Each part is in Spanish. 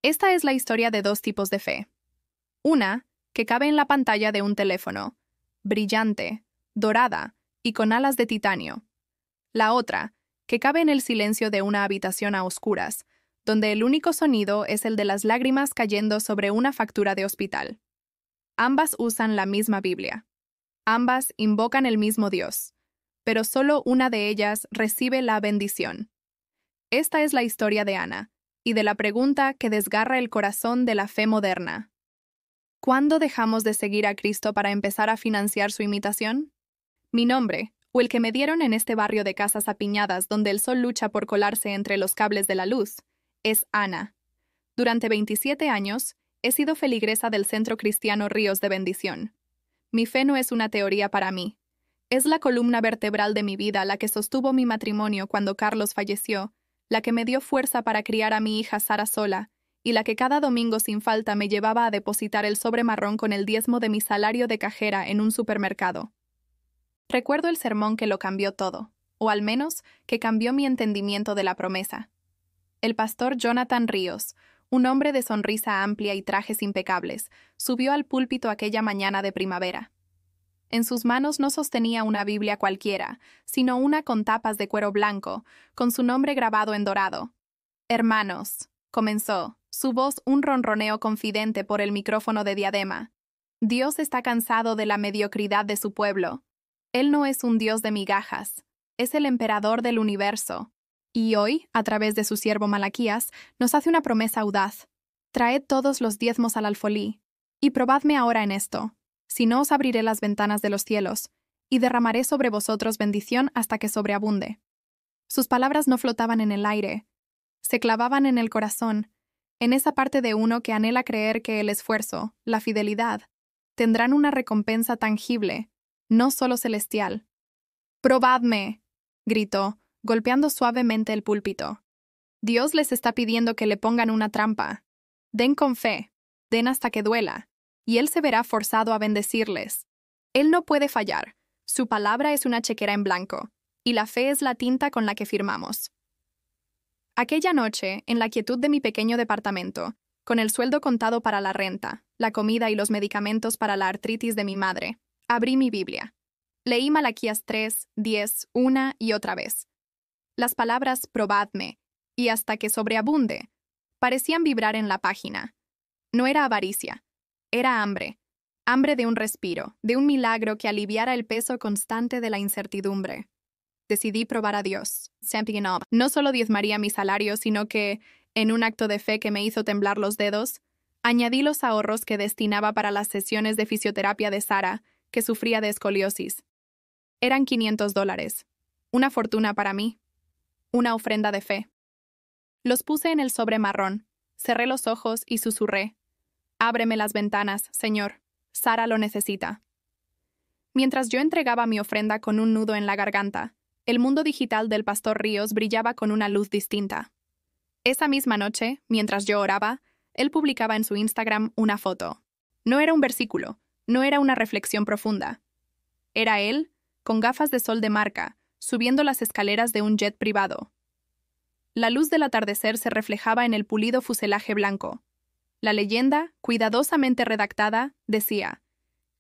Esta es la historia de dos tipos de fe. Una, que cabe en la pantalla de un teléfono, brillante, dorada y con alas de titanio. La otra, que cabe en el silencio de una habitación a oscuras, donde el único sonido es el de las lágrimas cayendo sobre una factura de hospital. Ambas usan la misma Biblia. Ambas invocan el mismo Dios, pero solo una de ellas recibe la bendición. Esta es la historia de Ana, y de la pregunta que desgarra el corazón de la fe moderna. ¿Cuándo dejamos de seguir a Cristo para empezar a financiar su imitación? Mi nombre, o el que me dieron en este barrio de casas apiñadas donde el sol lucha por colarse entre los cables de la luz, es Ana. Durante 27 años, he sido feligresa del Centro Cristiano Ríos de Bendición. Mi fe no es una teoría para mí. Es la columna vertebral de mi vida, la que sostuvo mi matrimonio cuando Carlos falleció, la que me dio fuerza para criar a mi hija Sara sola, y la que cada domingo sin falta me llevaba a depositar el sobre marrón con el diezmo de mi salario de cajera en un supermercado. Recuerdo el sermón que lo cambió todo, o al menos que cambió mi entendimiento de la promesa. El pastor Jonathan Ríos, un hombre de sonrisa amplia y trajes impecables, subió al púlpito aquella mañana de primavera. En sus manos no sostenía una Biblia cualquiera, sino una con tapas de cuero blanco, con su nombre grabado en dorado. «Hermanos», comenzó, su voz un ronroneo confidente por el micrófono de diadema. «Dios está cansado de la mediocridad de su pueblo. Él no es un Dios de migajas, es el emperador del universo. Y hoy, a través de su siervo Malaquías, nos hace una promesa audaz. Traed todos los diezmos al alfolí, y probadme ahora en esto. Si no, os abriré las ventanas de los cielos, y derramaré sobre vosotros bendición hasta que sobreabunde». Sus palabras no flotaban en el aire, se clavaban en el corazón, en esa parte de uno que anhela creer que el esfuerzo, la fidelidad, tendrán una recompensa tangible, no solo celestial. «¡Probadme!», gritó, golpeando suavemente el púlpito. «Dios les está pidiendo que le pongan una trampa. Den con fe, den hasta que duela, y Él se verá forzado a bendecirles. Él no puede fallar, su palabra es una chequera en blanco, y la fe es la tinta con la que firmamos». Aquella noche, en la quietud de mi pequeño departamento, con el sueldo contado para la renta, la comida y los medicamentos para la artritis de mi madre, abrí mi Biblia. Leí Malaquías 3, 10, una y otra vez. Las palabras «probadme» y «hasta que sobreabunde» parecían vibrar en la página. No era avaricia, era hambre. Hambre de un respiro, de un milagro que aliviara el peso constante de la incertidumbre. Decidí probar a Dios. No solo diezmaría mi salario, sino que, en un acto de fe que me hizo temblar los dedos, añadí los ahorros que destinaba para las sesiones de fisioterapia de Sara, que sufría de escoliosis. Eran $500, una fortuna para mí, una ofrenda de fe. Los puse en el sobre marrón, cerré los ojos y susurré: «Ábreme las ventanas, Señor, Sara lo necesita». Mientras yo entregaba mi ofrenda con un nudo en la garganta, el mundo digital del pastor Ríos brillaba con una luz distinta. Esa misma noche, mientras yo oraba, él publicaba en su Instagram una foto. No era un versículo, no era una reflexión profunda. Era él, con gafas de sol de marca, subiendo las escaleras de un jet privado. La luz del atardecer se reflejaba en el pulido fuselaje blanco. La leyenda, cuidadosamente redactada, decía: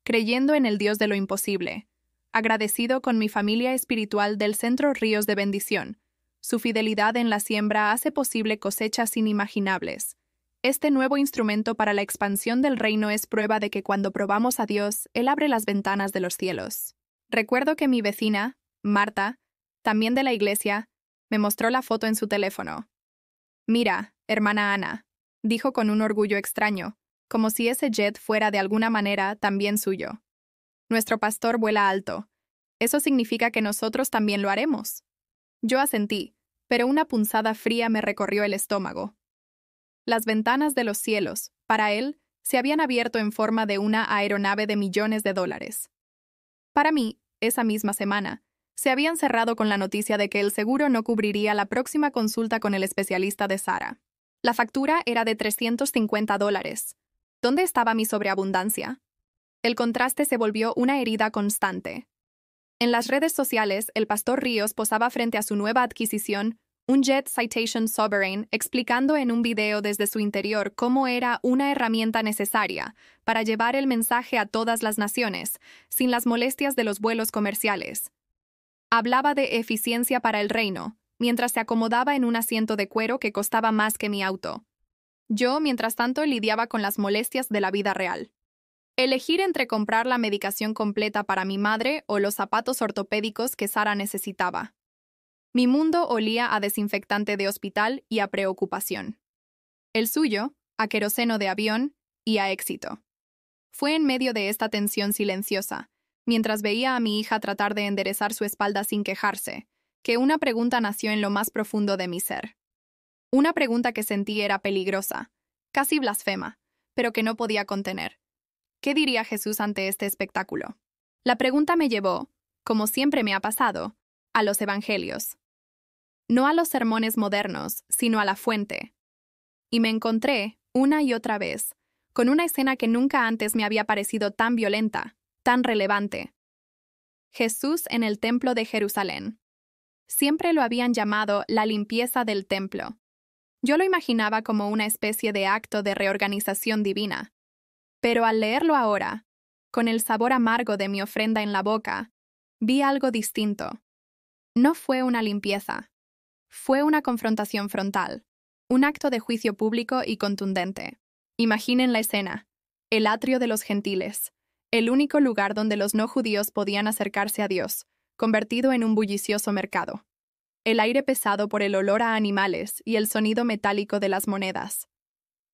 «Creyendo en el Dios de lo imposible. Agradecido con mi familia espiritual del Centro Ríos de Bendición. Su fidelidad en la siembra hace posible cosechas inimaginables. Este nuevo instrumento para la expansión del reino es prueba de que cuando probamos a Dios, Él abre las ventanas de los cielos». Recuerdo que mi vecina, Marta, también de la iglesia, me mostró la foto en su teléfono. «Mira, hermana Ana», dijo con un orgullo extraño, como si ese jet fuera de alguna manera también suyo. «Nuestro pastor vuela alto. Eso significa que nosotros también lo haremos». Yo asentí, pero una punzada fría me recorrió el estómago. Las ventanas de los cielos, para él, se habían abierto en forma de una aeronave de millones de dólares. Para mí, esa misma semana, se habían cerrado con la noticia de que el seguro no cubriría la próxima consulta con el especialista de Sara. La factura era de $350. ¿Dónde estaba mi sobreabundancia? El contraste se volvió una herida constante. En las redes sociales, el pastor Ríos posaba frente a su nueva adquisición, un Jet Citation Sovereign, explicando en un video desde su interior cómo era una herramienta necesaria para llevar el mensaje a todas las naciones, sin las molestias de los vuelos comerciales. Hablaba de eficiencia para el reino, mientras se acomodaba en un asiento de cuero que costaba más que mi auto. Yo, mientras tanto, lidiaba con las molestias de la vida real. Elegir entre comprar la medicación completa para mi madre o los zapatos ortopédicos que Sara necesitaba. Mi mundo olía a desinfectante de hospital y a preocupación. El suyo, a queroseno de avión y a éxito. Fue en medio de esta tensión silenciosa, mientras veía a mi hija tratar de enderezar su espalda sin quejarse, que una pregunta nació en lo más profundo de mi ser. Una pregunta que sentí era peligrosa, casi blasfema, pero que no podía contener. ¿Qué diría Jesús ante este espectáculo? La pregunta me llevó, como siempre me ha pasado, a los evangelios. No a los sermones modernos, sino a la fuente. Y me encontré, una y otra vez, con una escena que nunca antes me había parecido tan violenta, tan relevante. Jesús en el templo de Jerusalén. Siempre lo habían llamado la limpieza del templo. Yo lo imaginaba como una especie de acto de reorganización divina. Pero al leerlo ahora, con el sabor amargo de mi ofrenda en la boca, vi algo distinto. No fue una limpieza. Fue una confrontación frontal, un acto de juicio público y contundente. Imaginen la escena, el atrio de los gentiles, el único lugar donde los no judíos podían acercarse a Dios, convertido en un bullicioso mercado. El aire pesado por el olor a animales y el sonido metálico de las monedas.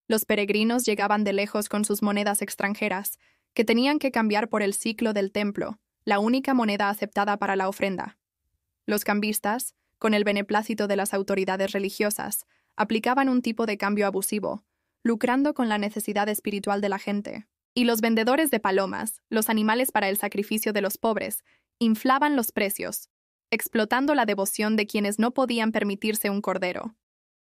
Los peregrinos llegaban de lejos con sus monedas extranjeras, que tenían que cambiar por el siclo del templo, la única moneda aceptada para la ofrenda. Los cambistas, con el beneplácito de las autoridades religiosas, aplicaban un tipo de cambio abusivo, lucrando con la necesidad espiritual de la gente. Y los vendedores de palomas, los animales para el sacrificio de los pobres, inflaban los precios, explotando la devoción de quienes no podían permitirse un cordero.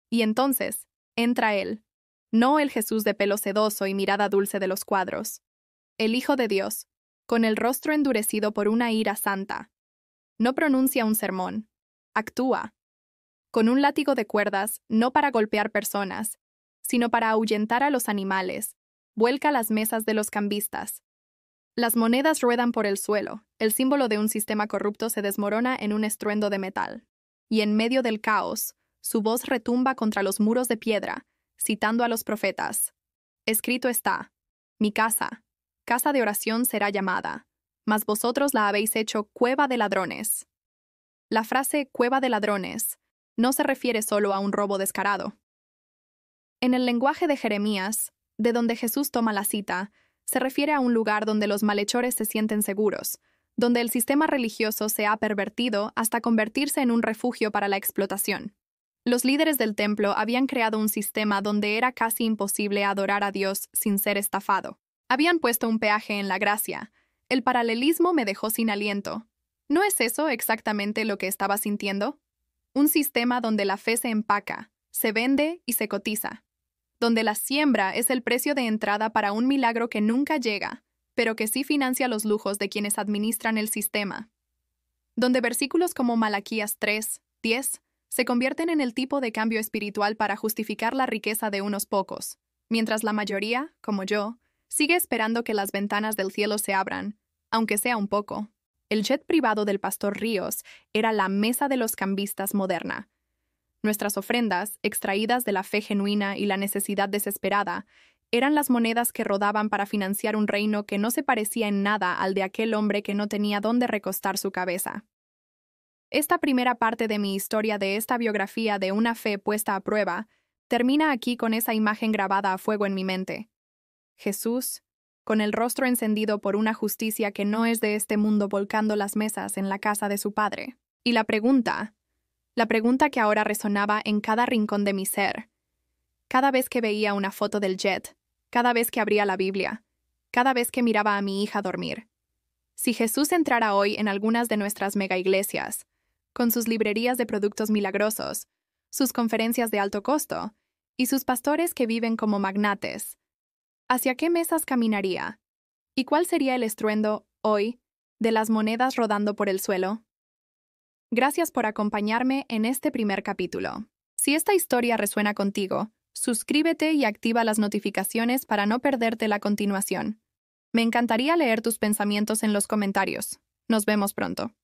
Y entonces, entra él, no el Jesús de pelo sedoso y mirada dulce de los cuadros, el Hijo de Dios, con el rostro endurecido por una ira santa. No pronuncia un sermón, actúa, con un látigo de cuerdas, no para golpear personas, sino para ahuyentar a los animales, vuelca las mesas de los cambistas. Las monedas ruedan por el suelo, el símbolo de un sistema corrupto se desmorona en un estruendo de metal. Y en medio del caos, su voz retumba contra los muros de piedra, citando a los profetas. Escrito está, mi casa, casa de oración será llamada, mas vosotros la habéis hecho cueva de ladrones. La frase cueva de ladrones no se refiere solo a un robo descarado. En el lenguaje de Jeremías, de donde Jesús toma la cita, se refiere a un lugar donde los malhechores se sienten seguros, donde el sistema religioso se ha pervertido hasta convertirse en un refugio para la explotación. Los líderes del templo habían creado un sistema donde era casi imposible adorar a Dios sin ser estafado. Habían puesto un peaje en la gracia. El paralelismo me dejó sin aliento. ¿No es eso exactamente lo que estaba sintiendo? Un sistema donde la fe se empaca, se vende y se cotiza. Donde la siembra es el precio de entrada para un milagro que nunca llega, pero que sí financia los lujos de quienes administran el sistema. Donde versículos como Malaquías 3:10 se convierten en el tipo de cambio espiritual para justificar la riqueza de unos pocos, mientras la mayoría, como yo, sigue esperando que las ventanas del cielo se abran, aunque sea un poco. El jet privado del pastor Ríos era la mesa de los cambistas moderna. Nuestras ofrendas, extraídas de la fe genuina y la necesidad desesperada, eran las monedas que rodaban para financiar un reino que no se parecía en nada al de aquel hombre que no tenía dónde recostar su cabeza. Esta primera parte de mi historia de esta biografía de una fe puesta a prueba termina aquí con esa imagen grabada a fuego en mi mente. Jesús, con el rostro encendido por una justicia que no es de este mundo volcando las mesas en la casa de su padre. Y la pregunta que ahora resonaba en cada rincón de mi ser. Cada vez que veía una foto del jet, cada vez que abría la Biblia, cada vez que miraba a mi hija dormir. Si Jesús entrara hoy en algunas de nuestras megaiglesias, con sus librerías de productos milagrosos, sus conferencias de alto costo y sus pastores que viven como magnates, ¿hacia qué mesas caminaría? ¿Y cuál sería el estruendo, hoy, de las monedas rodando por el suelo? Gracias por acompañarme en este primer capítulo. Si esta historia resuena contigo, suscríbete y activa las notificaciones para no perderte la continuación. Me encantaría leer tus pensamientos en los comentarios. Nos vemos pronto.